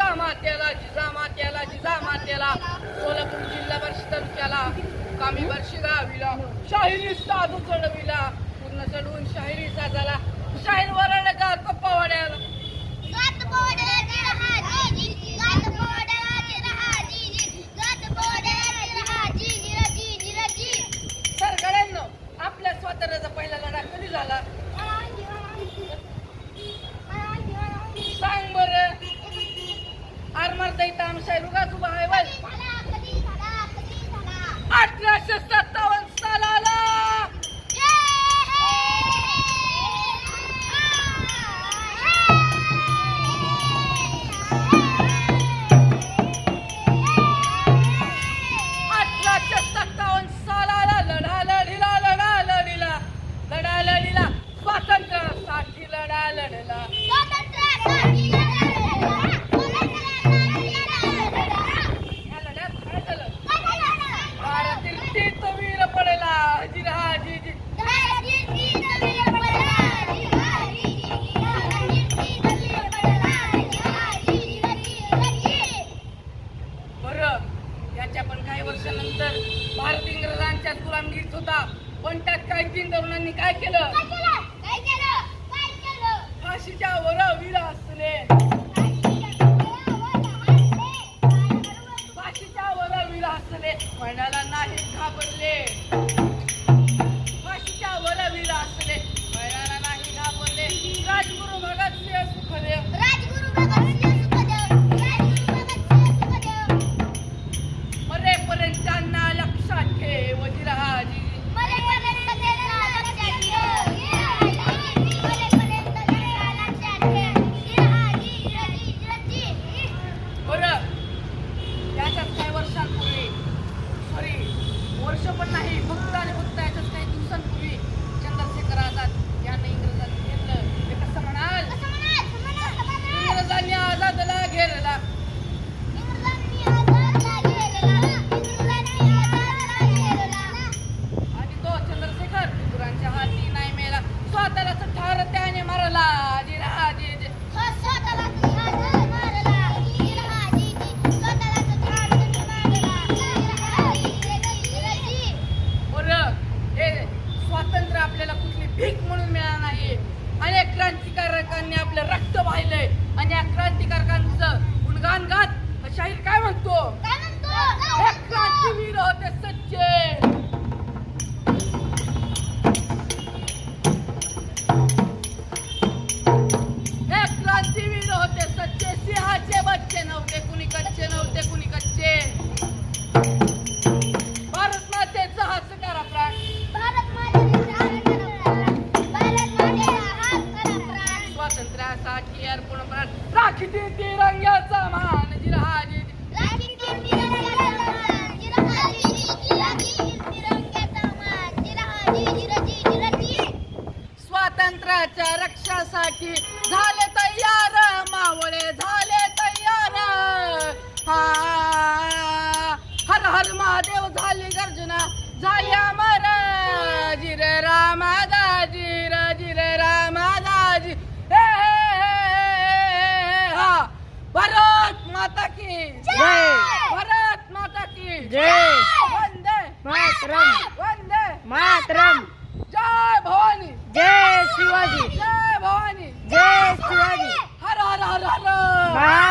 जिजामातेला जिजामातेला जिजामातेला सोलापूर जिल्हा परिषद तालुक्याला कामी वर्षी गाविला शाहिरी साधू चढविला पूर्ण चढवून शाहिरी साजाला शाहीर वरण गात पवाड्याला सरकारांनो आपल्या स्वातंत्र्याचा पहिला लढा कधी झाला सांग बर आरमार दैता आमशाही रुगाच उभा आहे वय 1857 सालाला स्वातंत्र्यासाठी लढा लढला या लढ्यात काय झालं भारतातील तीर्थवीर पडला हजीजी बरं याच्या पण काही वर्षानंतर भारत इंग्रजांच्या गुलामगिरीत होता पण त्यात काही तीन तरुणांनी काय केलं फाशीच्या वर वीर असले फाशीच्या वर वीर असले म्हणाला नाही घाबरले फाशीच्या वर वीर असले म्हणाला नाही घाबरले राजगुरु भगतसिंह सुखदेव मरेपर्यंत त्यांना लक्षात ठेव जिराजी वर्ष पण नाही फक्त आणि फक्त याच्याच काही दिवसांपूर्वी चंद्रशेखर आझाद यांना इंग्रजांनी घेतलं ते कसं म्हणाल इंग्रजांनी आझादला घेरला आणि तो चंद्रशेखर गुरांच्या हाती नाही मेला स्वतःलाच ठार त्याने मारला स्वातंत्र्य आपल्याला कुठली भीक म्हणून मिळालं नाही अनेक क्रांतिकारकांनी आपलं रक्त वाहिलंय आणि या क्रांतिकारकांचं गुणगान गात शाहीर काय म्हणतो हे क्रांतीवीर होते सच्चे हे क्रांतीवीर होते सच्चे सिंहाचे बच्चे नव्हते कुणी कच्चे नव्हते कुणी कच्चे भारत मातेचा हा सकारा प्राण स्वातंत्र्यासाठी अर्पण प्राण राखी तिरंग्याचा मान जिरहाजी स्वातंत्र्याच्या रक्षासाठी झाले तयार मावळे झाले तयार हर हर महादेव झाली गर्जना झाली अमर जिरे रामादाजी जिरे रामादाजी भारत माता की जय भारत माता की जय वंदे मातरम वंदे मातरम जय भवानी जय शिवाजी जय भवानी जय शिवाजी हर हर हर हर